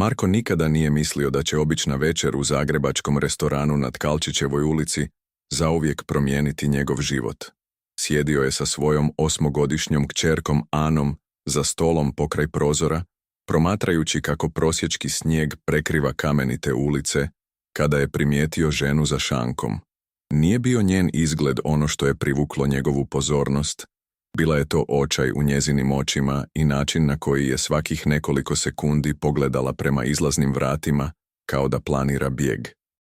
Marko nikada nije mislio da će obična večer u zagrebačkom restoranu na Tkalčićevoj ulici zauvijek promijeniti njegov život. Sjedio je sa svojom 8-godišnjom kćerkom Anom za stolom pokraj prozora, promatrajući kako prosječki snijeg prekriva kamenite ulice, kada je primijetio ženu za šankom. Nije bio njen izgled ono što je privuklo njegovu pozornost, bila je to očaj u njezinim očima i način na koji je svakih nekoliko sekundi pogledala prema izlaznim vratima, kao da planira bijeg.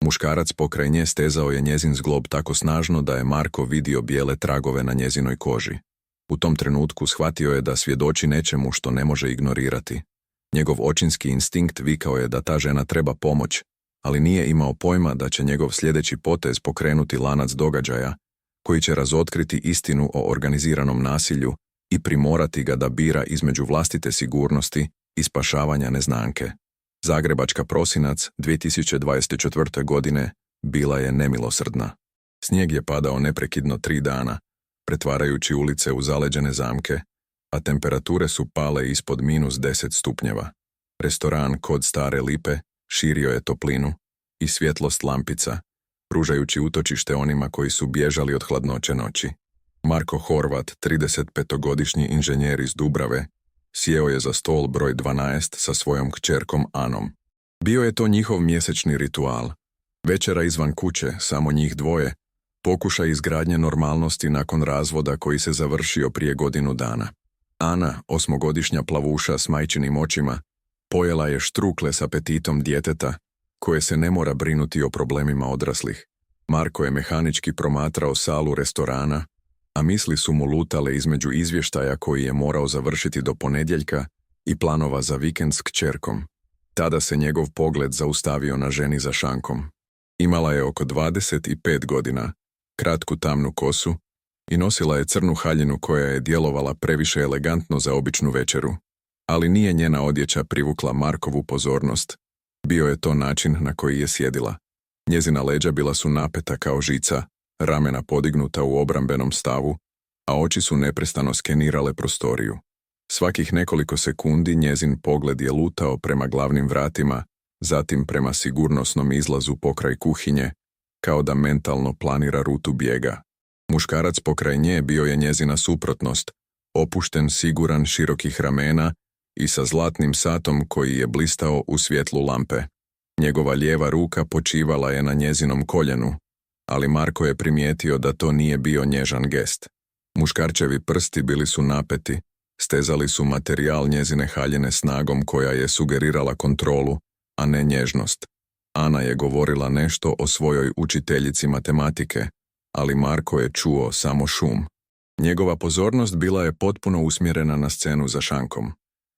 Muškarac pokraj nje stezao je njezin zglob tako snažno da je Marko vidio bijele tragove na njezinoj koži. U tom trenutku shvatio je da svjedoči nečemu što ne može ignorirati. Njegov očinski instinkt vikao je da ta žena treba pomoć, ali nije imao pojma da će njegov sljedeći potez pokrenuti lanac događaja, koji će razotkriti istinu o organiziranom nasilju i primorati ga da bira između vlastite sigurnosti i spašavanja neznanke. Zagrebačka prosinac 2024. godine bila je nemilosrdna. Snijeg je padao neprekidno 3 dana, pretvarajući ulice u zaleđene zamke, a temperature su pale ispod -10 stupnjeva. Restoran Kod Stare Lipe širio je toplinu i svjetlost lampica, pružajući utočište onima koji su bježali od hladnoće noći. Marko Horvat, 35-godišnji inženjer iz Dubrave, sjeo je za stol broj 12 sa svojom kćerkom Anom. Bio je to njihov mjesečni ritual. Večera izvan kuće, samo njih dvoje, pokušaj izgradnje normalnosti nakon razvoda koji se završio prije godinu dana. Ana, 8-godišnja plavuša s majčinim očima, pojela je štrukle s apetitom djeteta, koje se ne mora brinuti o problemima odraslih. Marko je mehanički promatrao salu restorana, a misli su mu lutale između izvještaja koji je morao završiti do ponedjeljka i planova za vikend s kćerkom. Tada se njegov pogled zaustavio na ženi za šankom. Imala je oko 25 godina, kratku tamnu kosu i nosila je crnu haljinu koja je djelovala previše elegantno za običnu večeru. Ali nije njena odjeća privukla Markovu pozornost. Bio je to način na koji je sjedila. Njezina leđa bila su napeta kao žica, ramena podignuta u obrambenom stavu, a oči su neprestano skenirale prostoriju. Svakih nekoliko sekundi njezin pogled je lutao prema glavnim vratima, zatim prema sigurnosnom izlazu pokraj kuhinje, kao da mentalno planira rutu bijega. Muškarac pokraj nje bio je njezina suprotnost, opušten, siguran, širokih ramena i sa zlatnim satom koji je blistao u svjetlu lampe. Njegova lijeva ruka počivala je na njezinom koljenu, ali Marko je primijetio da to nije bio nježan gest. Muškarčevi prsti bili su napeti, stezali su materijal njezine haljine snagom koja je sugerirala kontrolu, a ne nježnost. Ana je govorila nešto o svojoj učiteljici matematike, ali Marko je čuo samo šum. Njegova pozornost bila je potpuno usmjerena na scenu za šankom.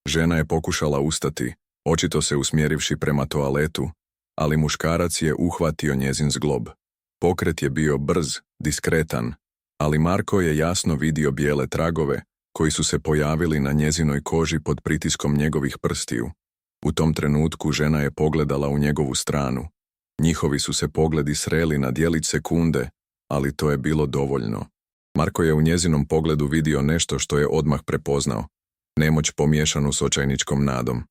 Žena je pokušala ustati, očito se usmjerivši prema toaletu, ali muškarac je uhvatio njezin zglob. Pokret je bio brz, diskretan, ali Marko je jasno vidio bijele tragove koji su se pojavili na njezinoj koži pod pritiskom njegovih prstiju. U tom trenutku žena je pogledala u njegovu stranu. Njihovi su se pogledi sreli na djelić sekunde, ali to je bilo dovoljno. Marko je u njezinom pogledu vidio nešto što je odmah prepoznao. Nemoć pomiješanu s očajničkom nadom.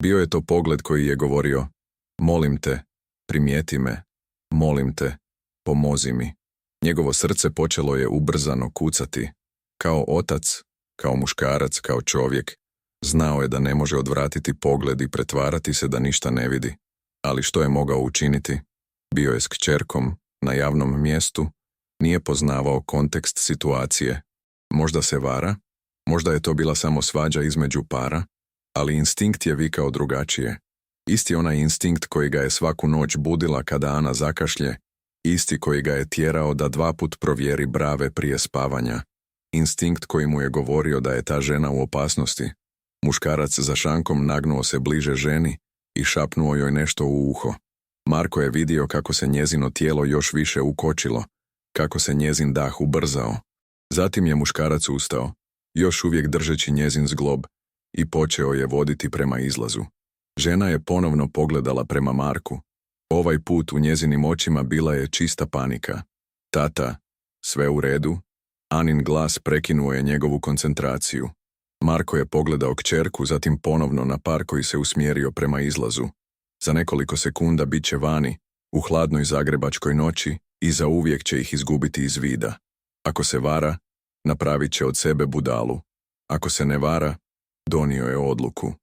Bio je to pogled koji je govorio: molim te, primijeti me, molim te, pomozi mi. Njegovo srce počelo je ubrzano kucati. Kao otac, kao muškarac, kao čovjek, znao je da ne može odvratiti pogled i pretvarati se da ništa ne vidi. Ali što je mogao učiniti? Bio je s kćerkom, na javnom mjestu, nije poznavao kontekst situacije. Možda se vara, možda je to bila samo svađa između para, ali instinkt je vikao drugačije. Isti onaj instinkt koji ga je svaku noć budila kada Ana zakašlje, isti koji ga je tjerao da 2 put provjeri brave prije spavanja. Instinkt koji mu je govorio da je ta žena u opasnosti. Muškarac za šankom nagnuo se bliže ženi i šapnuo joj nešto u uho. Marko je vidio kako se njezino tijelo još više ukočilo, kako se njezin dah ubrzao. Zatim je muškarac ustao, još uvijek držeći njezin zglob, i počeo je voditi prema izlazu. Žena je ponovno pogledala prema Marku. Ovaj put u njezinim očima bila je čista panika. Tata, sve u redu? Anin glas prekinuo je njegovu koncentraciju. Marko je pogledao kćerku, zatim ponovno na par koji se usmjerio prema izlazu. Za nekoliko sekunda bit će vani, u hladnoj zagrebačkoj noći, i zauvijek će ih izgubiti iz vida. Ako se vara, napravit će od sebe budalu. Ako se ne vara, donio je odluku.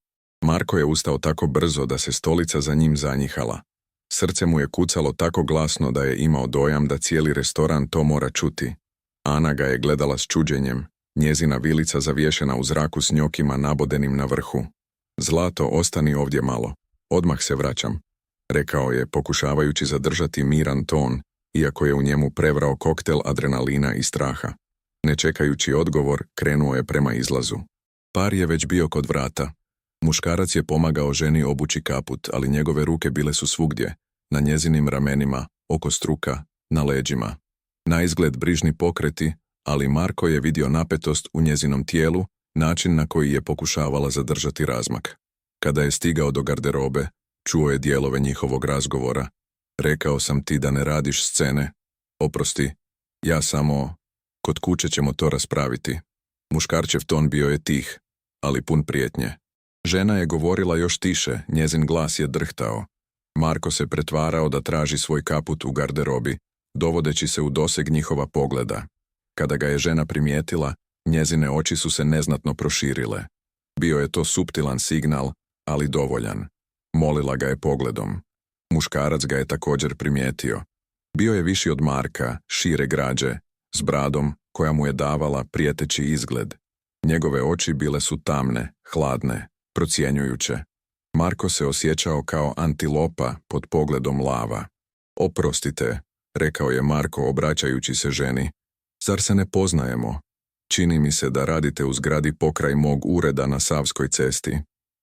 Marko je ustao tako brzo da se stolica za njim zanjihala. Srce mu je kucalo tako glasno da je imao dojam da cijeli restoran to mora čuti. Ana ga je gledala s čuđenjem, njezina vilica zavješena u zraku s njokima nabodenim na vrhu. Zlato, ostani ovdje malo, odmah se vraćam, rekao je pokušavajući zadržati miran ton, iako je u njemu prevrao koktel adrenalina i straha. Ne čekajući odgovor, krenuo je prema izlazu. Par je već bio kod vrata. Muškarac je pomagao ženi obući kaput, ali njegove ruke bile su svugdje, na njezinim ramenima, oko struka, na leđima. Naizgled brižni pokreti, ali Marko je vidio napetost u njezinom tijelu, način na koji je pokušavala zadržati razmak. Kada je stigao do garderobe, čuo je dijelove njihovog razgovora. Rekao sam ti da ne radiš scene. Oprosti, ja samo... Kod kuće ćemo to raspraviti. Muškarčev ton bio je tih, ali pun prijetnje. Žena je govorila još tiše, njezin glas je drhtao. Marko se pretvarao da traži svoj kaput u garderobi, dovodeći se u doseg njihova pogleda. Kada ga je žena primijetila, njezine oči su se neznatno proširile. Bio je to suptilan signal, ali dovoljan. Molila ga je pogledom. Muškarac ga je također primijetio. Bio je viši od Marka, šire građe, s bradom koja mu je davala prijeteći izgled. Njegove oči bile su tamne, hladne, procjenjujuće. Marko se osjećao kao antilopa pod pogledom lava. Oprostite, rekao je Marko obraćajući se ženi. Zar se ne poznajemo? Čini mi se da radite u zgradi pokraj mog ureda na Savskoj cesti.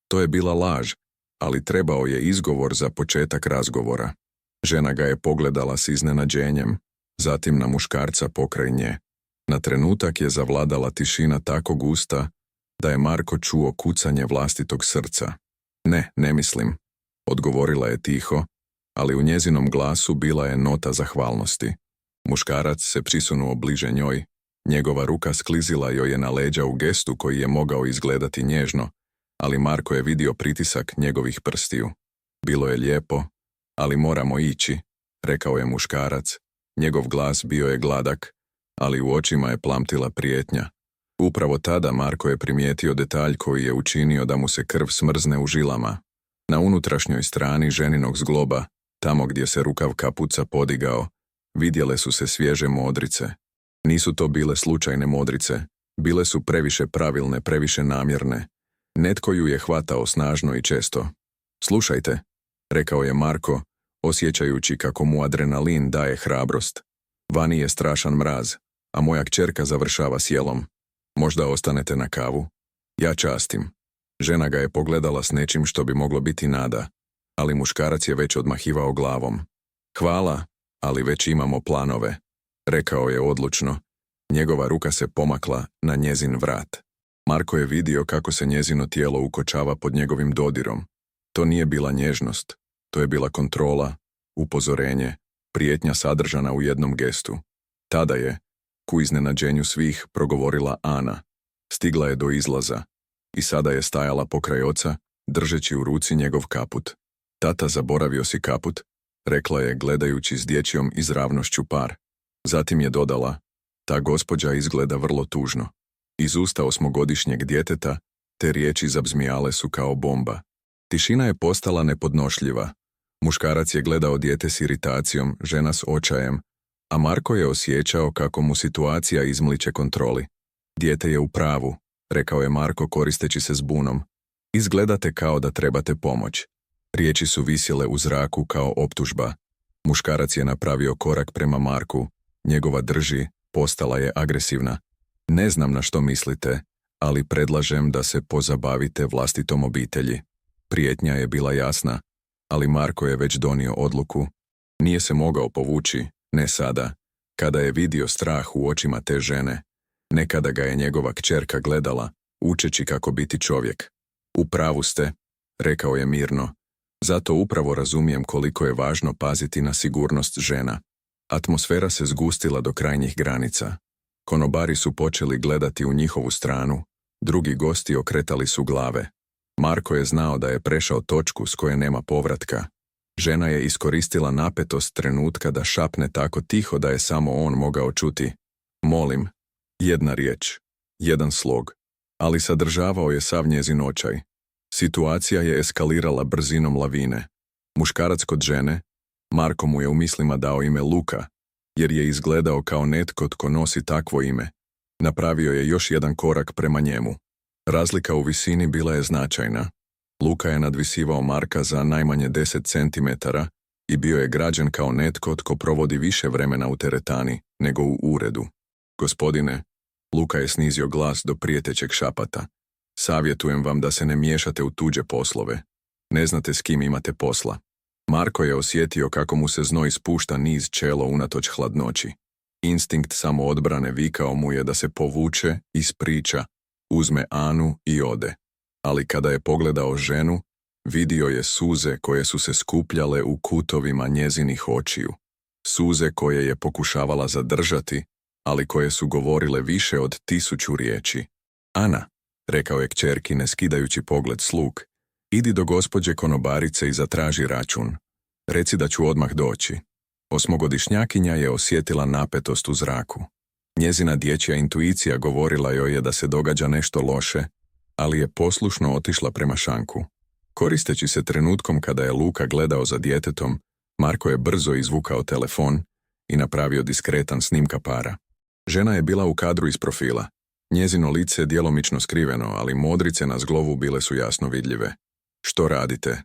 To je bila laž, ali trebao je izgovor za početak razgovora. Žena ga je pogledala s iznenađenjem, zatim na muškarca pokraj nje. Na trenutak je zavladala tišina tako gusta da je Marko čuo kucanje vlastitog srca. Ne mislim, odgovorila je tiho, ali u njezinom glasu bila je nota zahvalnosti. Muškarac se prisunuo bliže njoj, njegova ruka sklizila joj je na leđa u gestu koji je mogao izgledati nježno, ali Marko je vidio pritisak njegovih prstiju. Bilo je lijepo, ali moramo ići, rekao je muškarac. Njegov glas bio je gladak, ali u očima je plamtila prijetnja. Upravo tada Marko je primijetio detalj koji je učinio da mu se krv smrzne u žilama. Na unutrašnjoj strani ženinog zgloba, tamo gdje se rukav kapuca podigao, vidjele su se svježe modrice. Nisu to bile slučajne modrice, bile su previše pravilne, previše namjerne. Netko ju je hvatao snažno i često. Slušajte, rekao je Marko, osjećajući kako mu adrenalin daje hrabrost. Vani je strašan mraz, a moja kćerka završava s jelom. Možda ostanete na kavu? Ja častim. Žena ga je pogledala s nečim što bi moglo biti nada, ali muškarac je već odmahivao glavom. Hvala, ali već imamo planove, rekao je odlučno. Njegova ruka se pomakla na njezin vrat. Marko je vidio kako se njezino tijelo ukočava pod njegovim dodirom. To nije bila nježnost, to je bila kontrola, upozorenje, prijetnja sadržana u jednom gestu. Tada je, ku iznenađenju svih, progovorila Ana. Stigla je do izlaza i sada je stajala pokraj oca, držeći u ruci njegov kaput. Tata, zaboravio si kaput, rekla je gledajući s dječjom izravnošću par. Zatim je dodala, ta gospođa izgleda vrlo tužno. Iz usta 8-godišnjeg djeteta te riječi zabzmijale su kao bomba. Tišina je postala nepodnošljiva. Muškarac je gledao dijete s iritacijom, žena s očajem, a Marko je osjećao kako mu situacija izmliče kontroli. Dijete je u pravu, rekao je Marko koristeći se zbunom. Izgledate kao da trebate pomoć. Riječi su visjele u zraku kao optužba. Muškarac je napravio korak prema Marku, njegova drži postala je agresivna. Ne znam na što mislite, ali predlažem da se pozabavite vlastitom obitelji. Prijetnja je bila jasna, ali Marko je već donio odluku. Nije se mogao povući, ne sada, kada je vidio strah u očima te žene. Ne kada ga je njegova kćerka gledala, učeći kako biti čovjek. U pravu ste, rekao je mirno. Zato upravo razumijem koliko je važno paziti na sigurnost žena. Atmosfera se zgustila do krajnjih granica. Konobari su počeli gledati u njihovu stranu, Drugi gosti okretali su glave. Marko je znao da je prešao točku s koje nema povratka. Žena je iskoristila napetost trenutka da šapne tako tiho da je samo on mogao čuti. Molim, jedna riječ, jedan slog, ali sadržavao je sav njezin očaj. Situacija je eskalirala brzinom lavine. Muškarac kod žene, Marko mu je u mislima dao ime Luka, jer je izgledao kao netko tko nosi takvo ime. Napravio je još jedan korak prema njemu. Razlika u visini bila je značajna. Luka je nadvisivao Marka za najmanje 10 centimetara i bio je građen kao netko tko provodi više vremena u teretani nego u uredu. Gospodine, Luka je snizio glas do prijetećeg šapata. Savjetujem vam da se ne miješate u tuđe poslove. Ne znate s kim imate posla. Marko je osjetio kako mu se znoj spušta niz čelo unatoč hladnoći. Instinkt samoodbrane vikao mu je da se povuče, ispriča, uzme Anu i ode. Ali kada je pogledao ženu, vidio je suze koje su se skupljale u kutovima njezinih očiju. Suze koje je pokušavala zadržati, ali koje su govorile više od 1000 riječi. Ana, rekao je kćerki ne skidajući pogled s Luk, idi do gospođe konobarice i zatraži račun. Reci da ću odmah doći. Osmogodišnjakinja je osjetila napetost u zraku. Njezina dječja intuicija govorila joj je da se događa nešto loše, ali je poslušno otišla prema šanku. Koristeći se trenutkom kada je Luka gledao za djetetom, Marko je brzo izvukao telefon i napravio diskretan snimka para. Žena je bila u kadru iz profila. Njezino lice je djelomično skriveno, ali modrice na zglobu bile su jasno vidljive. Što radite?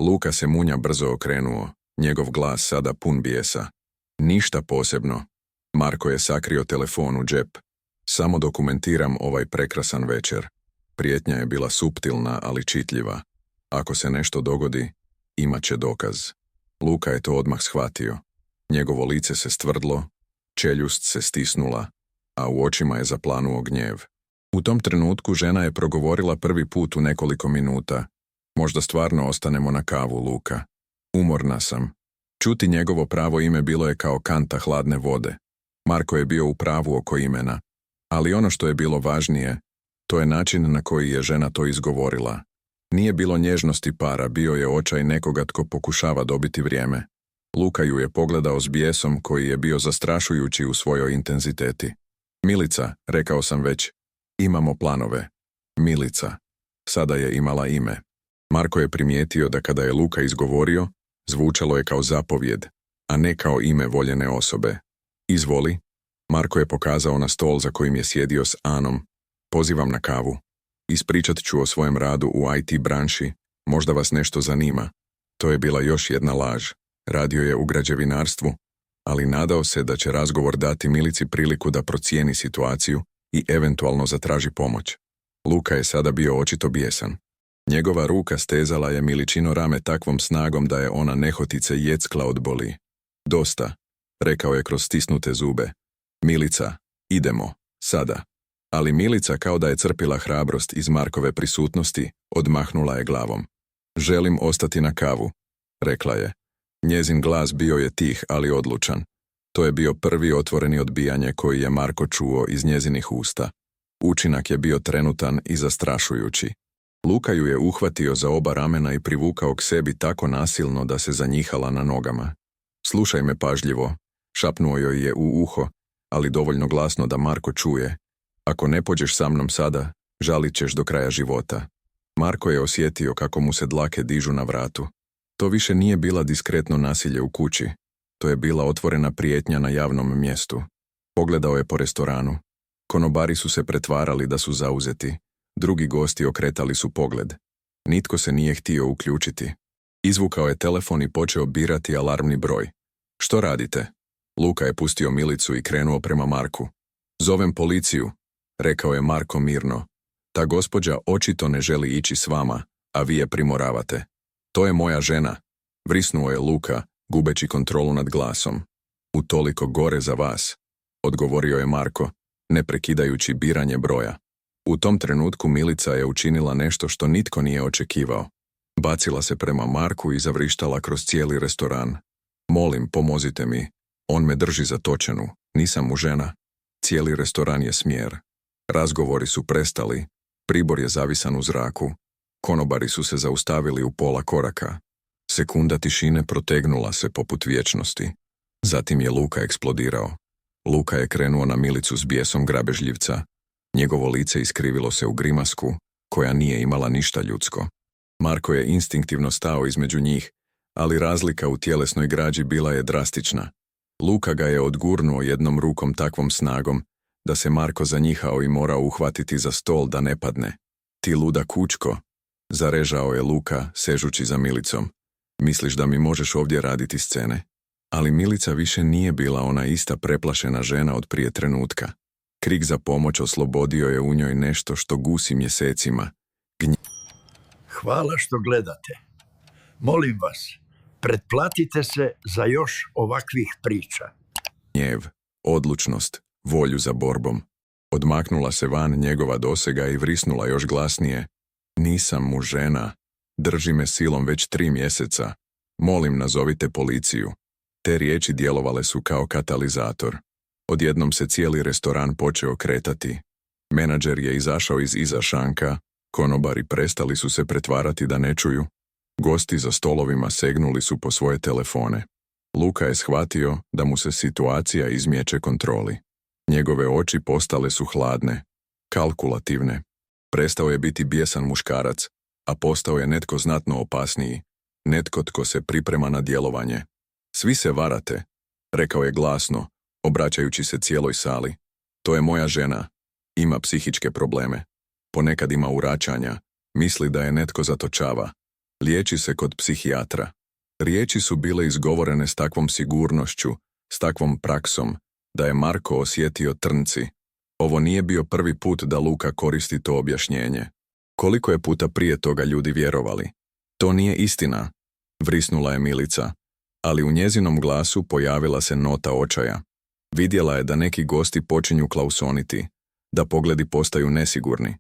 Luka se munja brzo okrenuo, njegov glas sada pun bijesa. Ništa posebno. Marko je sakrio telefon u džep. Samo dokumentiram ovaj prekrasan večer. Prijetnja je bila suptilna, ali čitljiva. Ako se nešto dogodi, imat će dokaz. Luka je to odmah shvatio. Njegovo lice se stvrdlo, čeljust se stisnula, a u očima je zaplanuo gnjev. U tom trenutku žena je progovorila prvi put u nekoliko minuta. Možda stvarno ostanemo na kavu, Luka. Umorna sam. Čuti njegovo pravo ime bilo je kao kanta hladne vode. Marko je bio u pravu oko imena. Ali ono što je bilo važnije, to je način na koji je žena to izgovorila. Nije bilo nježnosti para, bio je očaj nekoga tko pokušava dobiti vrijeme. Luka ju je pogledao s bijesom koji je bio zastrašujući u svojoj intenziteti. Milica, rekao sam već, imamo planove. Milica. Sada je imala ime. Marko je primijetio da kada je Luka izgovorio, zvučalo je kao zapovjed, a ne kao ime voljene osobe. Izvoli. Marko je pokazao na stol za kojim je sjedio s Anom. Pozivam na kavu. Ispričat ću o svojem radu u IT branši, možda vas nešto zanima. To je bila još jedna laž. Radio je u građevinarstvu, ali nadao se da će razgovor dati Milici priliku da procijeni situaciju i eventualno zatraži pomoć. Luka je sada bio očito bijesan. Njegova ruka stezala je Miličino rame takvom snagom da je ona nehotice jeckla od boli. Dosta, rekao je kroz stisnute zube. Milica, idemo, sada. Ali Milica, kao da je crpila hrabrost iz Markove prisutnosti, odmahnula je glavom. Želim ostati na kavu, rekla je. Njezin glas bio je tih, ali odlučan. To je bio prvi otvoreni odbijanje koji je Marko čuo iz njezinih usta. Učinak je bio trenutan i zastrašujući. Luka ju je uhvatio za oba ramena i privukao k sebi tako nasilno da se zanjihala na nogama. Slušaj me pažljivo, šapnuo joj je u uho, ali dovoljno glasno da Marko čuje. Ako ne pođeš sa mnom sada, žalit ćeš do kraja života. Marko je osjetio kako mu se dlake dižu na vratu. To više nije bila diskretno nasilje u kući. To je bila otvorena prijetnja na javnom mjestu. Pogledao je po restoranu. Konobari su se pretvarali da su zauzeti. Drugi gosti okretali su pogled. Nitko se nije htio uključiti. Izvukao je telefon i počeo birati alarmni broj. Što radite? Luka je pustio Milicu i krenuo prema Marku. Zovem policiju, rekao je Marko mirno. Ta gospođa očito ne želi ići s vama, a vi je primoravate. To je moja žena, vrisnuo je Luka, gubeći kontrolu nad glasom. Utoliko gore za vas, odgovorio je Marko, ne prekidajući biranje broja. U tom trenutku Milica je učinila nešto što nitko nije očekivao. Bacila se prema Marku i zavrištala kroz cijeli restoran. Molim, pomozite mi. On me drži zatočenu. Nisam mu žena. Cijeli restoran je smjer. Razgovori su prestali, Pribor je zavisan u zraku. Konobari su se zaustavili u pola koraka. Sekunda tišine protegnula se poput vječnosti. Zatim je Luka eksplodirao. Luka je krenuo na Milicu s bijesom grabežljivca. Njegovo lice iskrivilo se u grimasku, koja nije imala ništa ljudsko. Marko je instinktivno stao između njih, ali razlika u tjelesnoj građi bila je drastična. Luka ga je odgurnuo jednom rukom takvom snagom, da se Marko zanjihao i morao uhvatiti za stol da ne padne. Ti luda kučko, zarežao je Luka, sežući za Milicom. Misliš da mi možeš ovdje raditi scene? Ali Milica više nije bila ona ista preplašena žena od prije trenutka. Krik za pomoć oslobodio je u njoj nešto što gusi mjesecima. Hvala što gledate. Molim vas, pretplatite se za još ovakvih priča. Gnjev, odlučnost, volju za borbom. Odmaknula se van njegova dosega i vrisnula još glasnije. Nisam mu žena. Drži me silom već 3 mjeseca. Molim, nazovite policiju. Te riječi djelovale su kao katalizator. Odjednom se cijeli restoran počeo kretati. Menadžer je izašao iz iza šanka, konobari prestali su se pretvarati da ne čuju. Gosti za stolovima segnuli su po svoje telefone. Luka je shvatio da mu se situacija izmiječe kontroli. Njegove oči postale su hladne, kalkulativne. Prestao je biti bijesan muškarac, a postao je netko znatno opasniji, netko tko se priprema na djelovanje. Svi se varate, rekao je glasno, obraćajući se cijeloj sali. To je moja žena. Ima psihičke probleme. Ponekad ima uračanja. Misli da je netko zatočava. Liječi se kod psihijatra. Riječi su bile izgovorene s takvom sigurnošću, s takvom praksom, da je Marko osjetio trnci. Ovo nije bio prvi put da Luka koristi to objašnjenje. Koliko je puta prije toga ljudi vjerovali? To nije istina, vrisnula je Milica, ali u njezinom glasu pojavila se nota očaja. Vidjela je da neki gosti počinju klausoniti, da pogledi postaju nesigurni.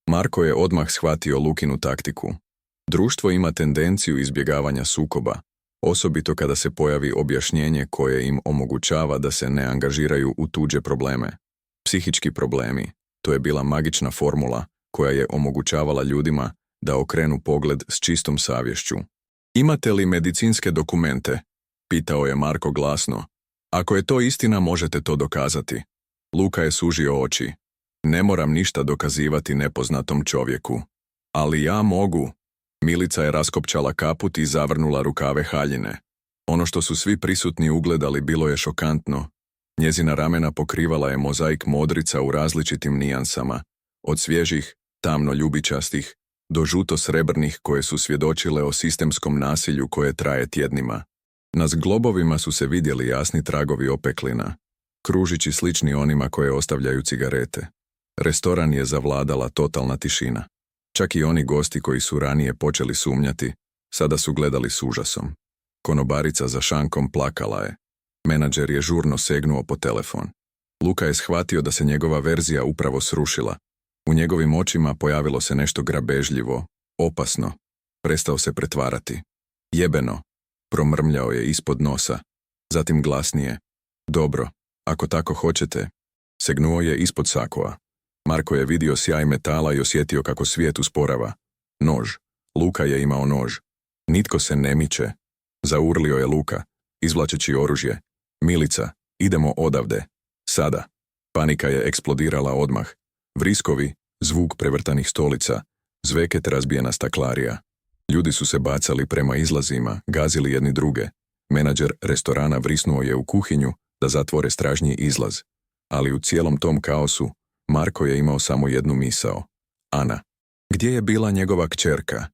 Marko je odmah shvatio Lukinu taktiku. Društvo ima tendenciju izbjegavanja sukoba, osobito kada se pojavi objašnjenje koje im omogućava da se ne angažiraju u tuđe probleme. Psihički problemi, to je bila magična formula koja je omogućavala ljudima da okrenu pogled s čistom savješću. Imate li medicinske dokumente? Pitao je Marko glasno. Ako je to istina, možete to dokazati. Luka je sužio oči. Ne moram ništa dokazivati nepoznatom čovjeku. Ali ja mogu. Milica je raskopčala kaput i zavrnula rukave haljine. Ono što su svi prisutni ugledali bilo je šokantno. Njezina ramena pokrivala je mozaik modrica u različitim nijansama, od svježih, tamno ljubičastih, do žuto-srebrnih koje su svjedočile o sistemskom nasilju koje traje tjednima. Na zglobovima su se vidjeli jasni tragovi opeklina, kružići slični onima koje ostavljaju cigarete. Restoran je zavladala totalna tišina. Čak i oni gosti koji su ranije počeli sumnjati, sada su gledali s užasom. Konobarica za šankom plakala je. Menadžer je žurno segnuo po telefon. Luka je shvatio da se njegova verzija upravo srušila. U njegovim očima pojavilo se nešto grabežljivo, opasno. Prestao se pretvarati. Jebeno, promrmljao je ispod nosa. Zatim glasnije. Dobro, ako tako hoćete. Segnuo je ispod sakoa. Marko je vidio sjaj metala i osjetio kako svijet usporava. Nož. Luka je imao nož. Nitko se ne miče. Zaurlio je Luka, izvlačeći oružje. Milica, idemo odavde. Sada. Panika je eksplodirala odmah. Vriskovi, zvuk prevrtanih stolica, zveket razbijena staklarija. Ljudi su se bacali prema izlazima, gazili jedni druge. Menadžer restorana vrisnuo je u kuhinju da zatvore stražnji izlaz. Ali u cijelom tom kaosu, Marko je imao samo jednu misao. Ana. Gdje je bila njegova kćerka?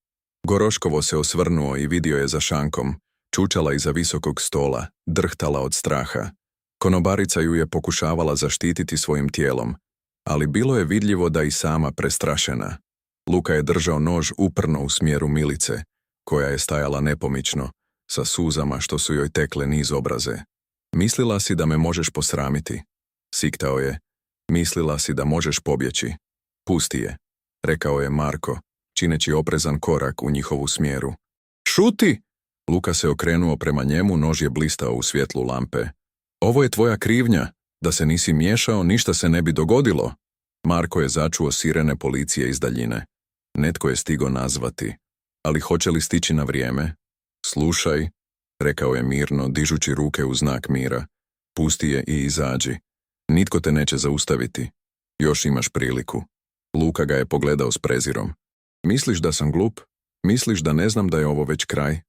Goroškovo se osvrnuo i vidio je za šankom. Čučala iza visokog stola, drhtala od straha. Konobarica ju je pokušavala zaštititi svojim tijelom, ali bilo je vidljivo da i sama prestrašena. Luka je držao nož uprno u smjeru Milice, koja je stajala nepomično, sa suzama što su joj tekle niz obraze. Mislila si da me možeš posramiti? Siktao je. Mislila si da možeš pobjeći? Pusti je, rekao je Marko, čineći oprezan korak u njihovu smjeru. Šuti! Luka se okrenuo prema njemu, nož je blistao u svjetlu lampe. Ovo je tvoja krivnja, da se nisi miješao, ništa se ne bi dogodilo. Marko je začuo sirene policije iz daljine. Netko je stigo nazvati. Ali hoće li stići na vrijeme? Slušaj, rekao je mirno, dižući ruke u znak mira. Pusti je i izađi. Nitko te neće zaustaviti. Još imaš priliku. Luka ga je pogledao s prezirom. Misliš da sam glup? Misliš da ne znam da je ovo već kraj?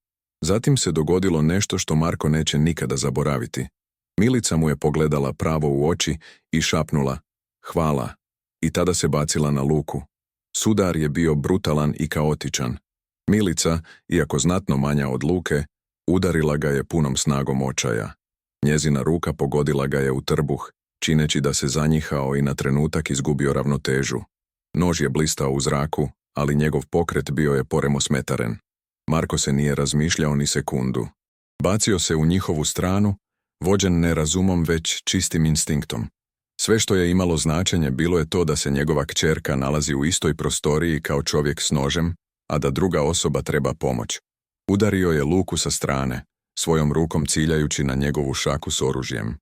Zatim se dogodilo nešto što Marko neće nikada zaboraviti. Milica mu je pogledala pravo u oči i šapnula, hvala, i tada se bacila na Luku. Sudar je bio brutalan i kaotičan. Milica, iako znatno manja od Luke, udarila ga je punom snagom očaja. Njezina ruka pogodila ga je u trbuh, čineći da se zanjihao i na trenutak izgubio ravnotežu. Nož je blistao u zraku, ali njegov pokret bio je poremosmetaren. Marko se nije razmišljao ni sekundu. Bacio se u njihovu stranu, vođen ne razumom već čistim instinktom. Sve što je imalo značenje bilo je to da se njegova kćerka nalazi u istoj prostoriji kao čovjek s nožem, a da druga osoba treba pomoć. Udario je Luku sa strane, svojom rukom ciljajući na njegovu šaku s oružjem.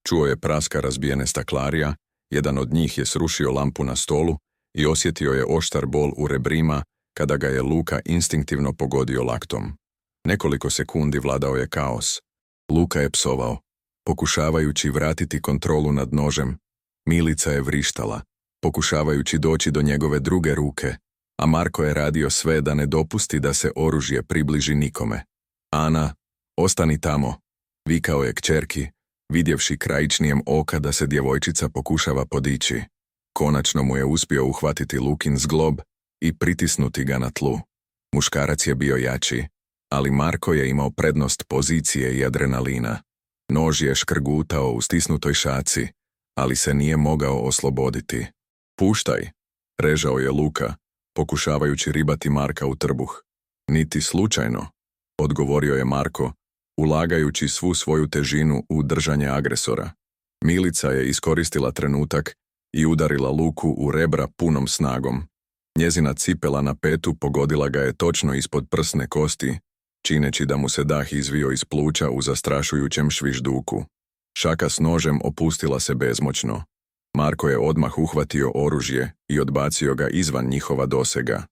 Čuo je praska razbijene staklarija, jedan od njih je srušio lampu na stolu i osjetio je oštar bol u rebrima kada ga je Luka instinktivno pogodio laktom. Nekoliko sekundi vladao je kaos. Luka je psovao, pokušavajući vratiti kontrolu nad nožem. Milica je vrištala, pokušavajući doći do njegove druge ruke, a Marko je radio sve da ne dopusti da se oružje približi nikome. Ana, ostani tamo, vikao je kćerki, vidjevši krajičnijem oka da se djevojčica pokušava podići. Konačno mu je uspio uhvatiti Lukin zglob i pritisnuti ga na tlu. Muškarac je bio jači, ali Marko je imao prednost pozicije i adrenalina. Nož je škrgutao u stisnutoj šaci, ali se nije mogao osloboditi. Puštaj, režao je Luka, pokušavajući ribati Marka u trbuh. Niti slučajno, odgovorio je Marko, ulagajući svu svoju težinu u držanje agresora. Milica je iskoristila trenutak i udarila Luku u rebra punom snagom. Njezina cipela na petu pogodila ga je točno ispod prsne kosti, čineći da mu se dah izvio iz pluća u zastrašujućem švižduku. Šaka s nožem opustila se bezmoćno. Marko je odmah uhvatio oružje i odbacio ga izvan njihova dosega.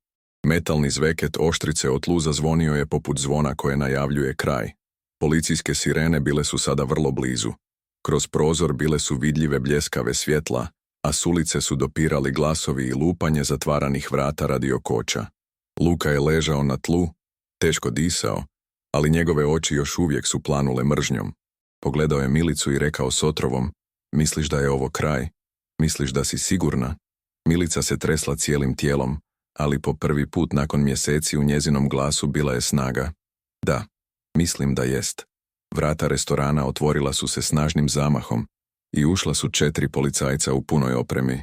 Metalni zveket oštrice o tlu zazvonio je poput zvona koje najavljuje kraj. Policijske sirene bile su sada vrlo blizu. Kroz prozor bile su vidljive bljeskave svjetla, a s ulice su dopirali glasovi i lupanje zatvaranih vrata radiokoča. Luka je ležao na tlu, teško disao, ali njegove oči još uvijek su planule mržnjom. Pogledao je Milicu i rekao s otrovom, misliš da je ovo kraj? Misliš da si sigurna? Milica se tresla cijelim tijelom, ali po prvi put nakon mjeseci u njezinom glasu bila je snaga. Da, mislim da jest. Vrata restorana otvorila su se snažnim zamahom i ušla su 4 policajca u punoj opremi.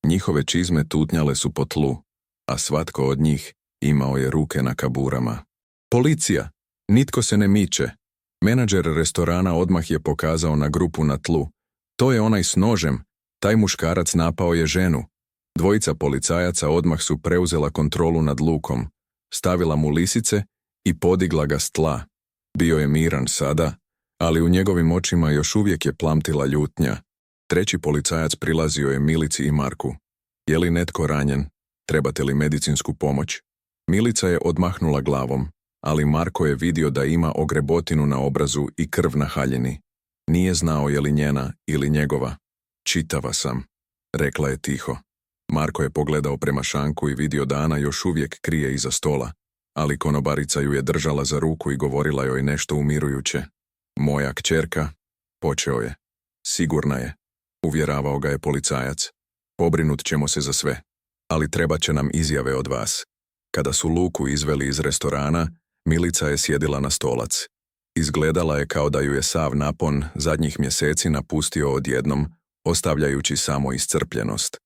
Njihove čizme tutnjale su po tlu, a svatko od njih imao je ruke na kaburama. Policija! Nitko se ne miče. Menadžer restorana odmah je pokazao na grupu na tlu. To je onaj s nožem. Taj muškarac napao je ženu. Dvojica policajaca odmah su preuzela kontrolu nad Lukom, stavila mu lisice i podigla ga s tla. Bio je miran sada, ali u njegovim očima još uvijek je plamtila ljutnja. Treći policajac prilazio je Milici i Marku. Je li netko ranjen? Trebate li medicinsku pomoć? Milica je odmahnula glavom, ali Marko je vidio da ima ogrebotinu na obrazu i krv na haljini. Nije znao je li njena ili njegova. Čitava sam, rekla je tiho. Marko je pogledao prema šanku i vidio da Ana još uvijek krije iza stola, ali konobarica ju je držala za ruku i govorila joj nešto umirujuće. Moja kćerka, počeo je. Sigurna je, uvjeravao ga je policajac. Pobrinut ćemo se za sve, ali trebat će nam izjave od vas. Kada su Luku izveli iz restorana, Milica je sjedila na stolac. Izgledala je kao da ju je sav napon zadnjih mjeseci napustio odjednom, ostavljajući samo iscrpljenost.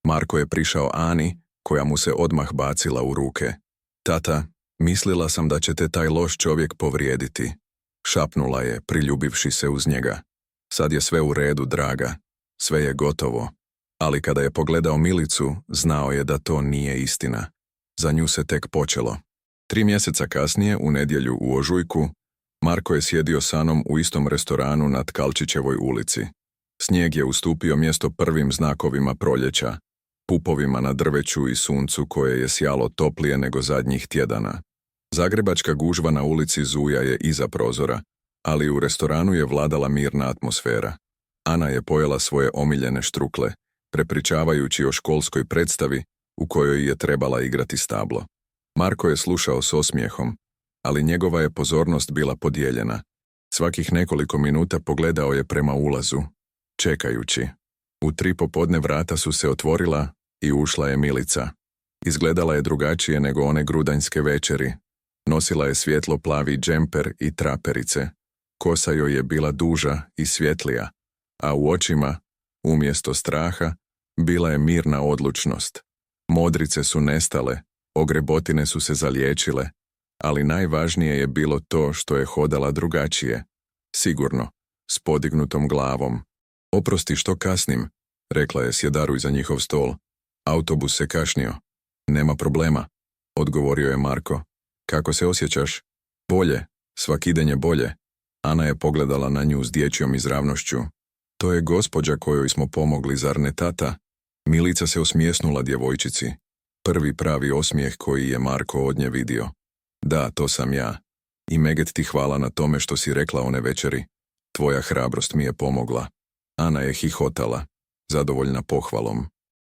Marko je prišao Ani, koja mu se odmah bacila u ruke. Tata, mislila sam da će te taj loš čovjek povrijediti, šapnula je, priljubivši se uz njega. Sad je sve u redu, draga, sve je gotovo. Ali kada je pogledao Milicu, znao je da to nije istina. Za nju se tek počelo. 3 mjeseca kasnije, u nedjelju u ožujku, Marko je sjedio s Anom u istom restoranu na Tkalčićevoj ulici. Snijeg je ustupio mjesto prvim znakovima proljeća. pupovima na drveću i suncu koje je sjalo toplije nego zadnjih tjedana. Zagrebačka gužva na ulici Zuja je iza prozora, ali u restoranu je vladala mirna atmosfera. Ana je pojela svoje omiljene štrukle, prepričavajući o školskoj predstavi u kojoj je trebala igrati stablo. Marko je slušao s osmijehom, ali njegova je pozornost bila podijeljena. Svakih nekoliko minuta pogledao je prema ulazu, čekajući. U 3 popodne vrata su se otvorila i ušla je Milica. Izgledala je drugačije nego one grudanjske večeri. Nosila je svjetlo plavi džemper i traperice. Kosa joj je bila duža i svjetlija, a u očima, umjesto straha, bila je mirna odlučnost. Modrice su nestale, ogrebotine su se zaliječile, ali najvažnije je bilo to što je hodala drugačije. Sigurno, s podignutom glavom. Oprosti što kasnim, rekla je Sjedaru iza njihov stol. Autobus se kašnio. Nema problema, odgovorio je Marko. Kako se osjećaš? Bolje, svakidenje bolje. Ana je pogledala na nju s dječjom izravnošću. To je gospođa kojoj smo pomogli, zar ne tata? Milica se osmijesnula djevojčici. Prvi pravi osmijeh koji je Marko od nje vidio. Da, to sam ja. I Meget ti hvala na tome što si rekla one večeri. Tvoja hrabrost mi je pomogla. Ana je hihotala, zadovoljna pohvalom.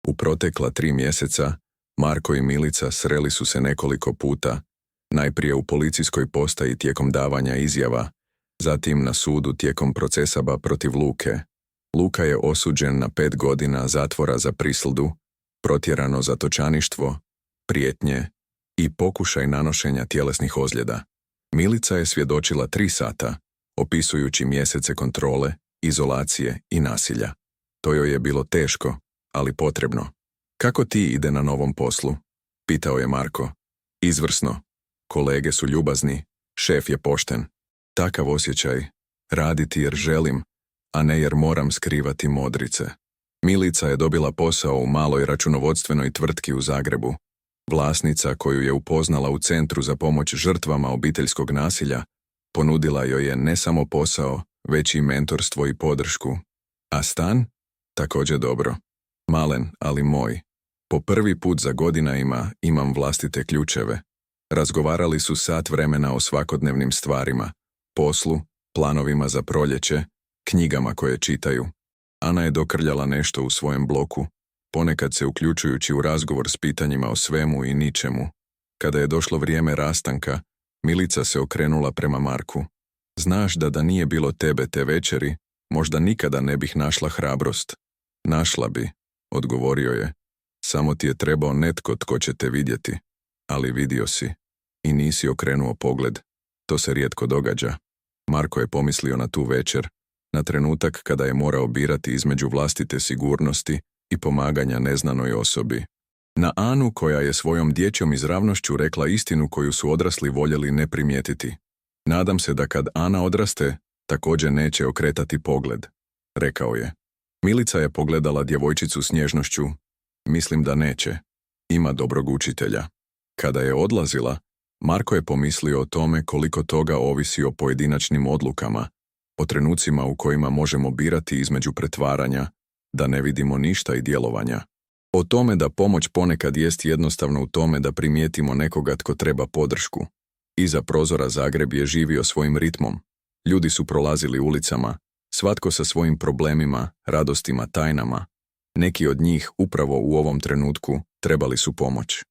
U protekla 3 mjeseca, Marko i Milica sreli su se nekoliko puta, najprije u policijskoj postaji tijekom davanja izjava, zatim na sudu tijekom procesa protiv Luke. Luka je osuđen na 5 godina zatvora za prisildu, protjerano zatočaništvo, prijetnje i pokušaj nanošenja tjelesnih ozljeda. Milica je svjedočila 3 sata, opisujući mjesece kontrole, izolacije i nasilja. To joj je bilo teško, ali potrebno. Kako ti ide na novom poslu? Pitao je Marko. Izvrsno. Kolege su ljubazni, šef je pošten. Takav osjećaj, raditi jer želim, a ne jer moram skrivati modrice. Milica je dobila posao u maloj računovodstvenoj tvrtki u Zagrebu. Vlasnica, koju je upoznala u Centru za pomoć žrtvama obiteljskog nasilja, ponudila joj je ne samo posao, već i mentorstvo i podršku. A stan? Također dobro. Malen, ali moj. Po prvi put za godinama imam vlastite ključeve. Razgovarali su sat vremena o svakodnevnim stvarima, poslu, planovima za proljeće, knjigama koje čitaju. Ana je dokrljala nešto u svojem bloku, ponekad se uključujući u razgovor s pitanjima o svemu i ničemu. Kada je došlo vrijeme rastanka, Milica se okrenula prema Marku. Znaš da nije bilo tebe te večeri, možda nikada ne bih našla hrabrost. Našla bi, odgovorio je. Samo ti je trebao netko tko će te vidjeti. Ali vidio si. I nisi okrenuo pogled. To se rijetko događa. Marko je pomislio na tu večer, na trenutak kada je morao birati između vlastite sigurnosti i pomaganja neznanoj osobi. Na Anu koja je svojom dječjom izravnošću rekla istinu koju su odrasli voljeli ne primijetiti. Nadam se da kad Ana odraste, također neće okretati pogled, rekao je. Milica je pogledala djevojčicu s nježnošću. Mislim da neće. Ima dobrog učitelja. Kada je odlazila, Marko je pomislio o tome koliko toga ovisi o pojedinačnim odlukama, o trenucima u kojima možemo birati između pretvaranja, da ne vidimo ništa i djelovanja. O tome da pomoć ponekad jest jednostavno u tome da primijetimo nekoga tko treba podršku. Iza prozora Zagreb je živio svojim ritmom. Ljudi su prolazili ulicama, svatko sa svojim problemima, radostima, tajnama. Neki od njih upravo u ovom trenutku trebali su pomoć.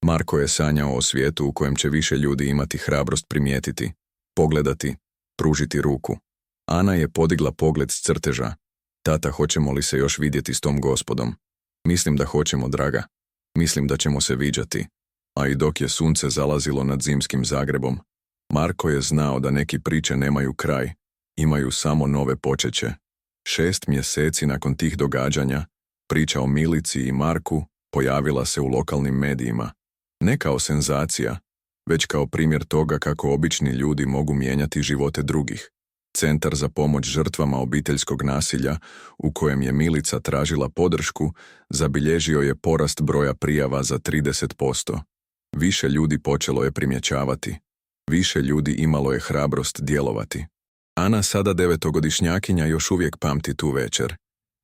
Marko je sanjao o svijetu u kojem će više ljudi imati hrabrost primijetiti, pogledati, pružiti ruku. Ana je podigla pogled s crteža. Tata, hoćemo li se još vidjeti s tom gospodom? Mislim da hoćemo, draga. Mislim da ćemo se viđati. A i dok je sunce zalazilo nad zimskim Zagrebom, Marko je znao da neki priče nemaju kraj, imaju samo nove počeće. 6 mjeseci nakon tih događanja, priča o Milici i Marku pojavila se u lokalnim medijima. Ne kao senzacija, već kao primjer toga kako obični ljudi mogu mijenjati živote drugih. Centar za pomoć žrtvama obiteljskog nasilja, u kojem je Milica tražila podršku, zabilježio je porast broja prijava za 30%. Više ljudi počelo je primjećavati. Više ljudi imalo je hrabrost djelovati. Ana, sada 9-godišnjakinja, još uvijek pamti tu večer.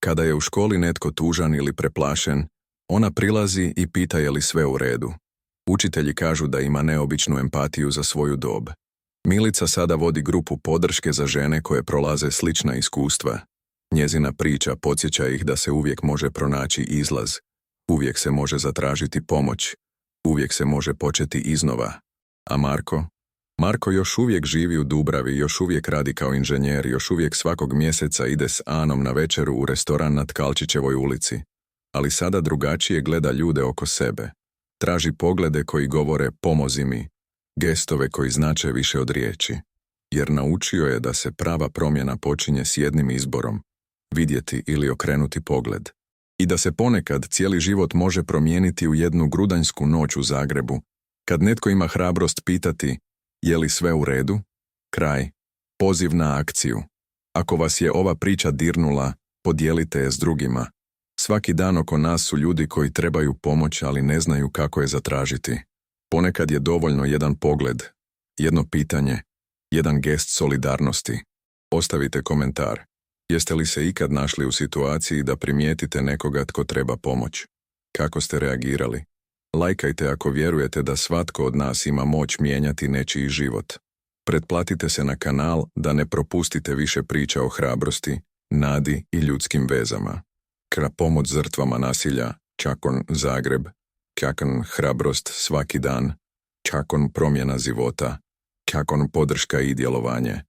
Kada je u školi netko tužan ili preplašen, Ona prilazi i pita je li sve u redu. Učitelji kažu da ima neobičnu empatiju za svoju dob. Milica sada vodi grupu podrške za žene koje prolaze slična iskustva. Njezina priča podsjeća ih da se uvijek može pronaći izlaz, uvijek se može zatražiti pomoć, uvijek se može početi iznova. A Marko? Marko još uvijek živi u Dubravi, još uvijek radi kao inženjer, još uvijek svakog mjeseca ide s Anom na večeru u restoran na Tkalčićevoj ulici. Ali sada drugačije gleda ljude oko sebe. Traži poglede koji govore pomozi mi, gestove koji znače više od riječi. Jer naučio je da se prava promjena počinje s jednim izborom, vidjeti ili okrenuti pogled. I da se ponekad cijeli život može promijeniti u jednu grudanjsku noć u Zagrebu, kad netko ima hrabrost pitati je li sve u redu? Kraj. Poziv na akciju. Ako vas je ova priča dirnula, podijelite je s drugima. Svaki dan oko nas su ljudi koji trebaju pomoć, ali ne znaju kako je zatražiti. Ponekad je dovoljno jedan pogled, jedno pitanje, jedan gest solidarnosti. Ostavite komentar. Jeste li se ikad našli u situaciji da primijetite nekoga tko treba pomoć? Kako ste reagirali? Lajkajte ako vjerujete da svatko od nas ima moć mijenjati nečiji život. Pretplatite se na kanal da ne propustite više priča o hrabrosti, nadi i ljudskim vezama. Pomoć žrtvama nasilja, Čakon Zagreb, Čakon hrabrost svaki dan, Čakon promjena života, Čakon podrška i djelovanje.